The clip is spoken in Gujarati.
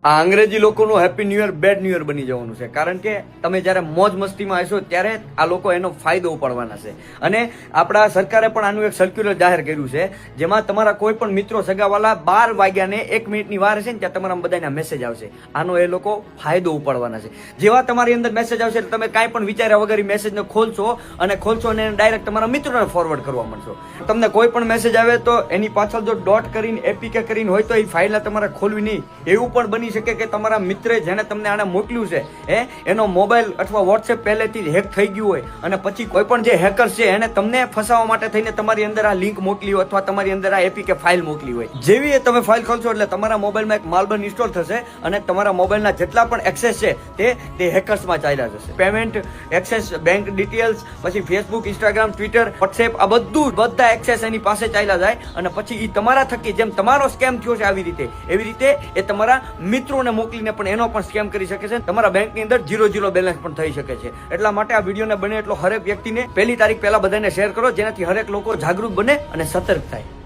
આ અંગ્રેજી લોકોનું happy new year bad new year બની જવાનું છે, કારણ કે તમે જ્યારે મોજ મસ્તીમાં હશો ત્યારે આ લોકો એનો ફાયદો ઉપાડવાના છે. અને આપણા સરકારે પણ આનું એક સર્ક્યુલર જાહેર કર્યું છે, જેમાં તમારા કોઈ પણ મિત્રો સગાવાલા 12 વાગ્યાને 1 મિનિટની વાર હશે ને ત્યાં તમારા બધાના મેસેજ આવશે. આનો એ લોકો ફાયદો ઉપાડવાના છે. જેવા તમારી અંદર મેસેજ આવશે એટલે તમે કાંઈ પણ વિચાર્યા વગર એ મેસેજને ખોલશો અને ડાયરેક્ટ તમારા મિત્રોને ફોરવર્ડ કરવા માંડશો. તમને કોઈ પણ મેસેજ આવે તો એની પાછળ જો ડોટ કરીને એપીકે કરીને હોય તો એ ફાઇલ તમારે ખોલવી નહીં. એવું પણ બની શકે કે તમારા મિત્રે જેને તમને આને મોકલ્યું છે એનો મોબાઈલ અથવા વોટ્સએપ પહેલેથી હેક થઈ ગયું હોય અને પછી કોઈ પણ જે હેકર્સ છે એને તમને ફસાવવા માટે થઈને તમારી અંદર આ લિંક મોકલી હોય અથવા તમારી અંદર આ એપીકે ફાઇલ મોકલી હોય. જેવી તમે ફાઇલ ખોલશો એટલે તમારા મોબાઈલમાં એક માલવર ઇન્સ્ટોલ થશે અને તમારા મોબાઈલના જેટલા પણ એક્સેસ છે તે હેકર્સમાં ચાલ્યા જશે. પેમેન્ટ એક્સેસ, બેંક ડિટેલ્સ, પછી ફેસબુક, ઇન્સ્ટાગ્રામ, ટ્વિટર, વોટ્સએપ, આ બધા એક્સેસ એની પાસે ચાલ્યા જાય અને પછી એ તમારા થકી જેમ તમારો સ્કેમ થયો છે એવી રીતે એ તમારા મિત્રોને મોકલીને પણ એનો પણ સ્કેમ કરી શકે છે. તમારા બેંકની અંદર 0 બેલેન્સ પણ થઈ શકે છે. એટલા માટે આ વિડીયોને બને એટલો હરેક વ્યક્તિને 1 તારીખ પહેલા બધાને શેર કરો, જેનાથી હરેક લોકો જાગૃત બને અને સતર્ક થાય.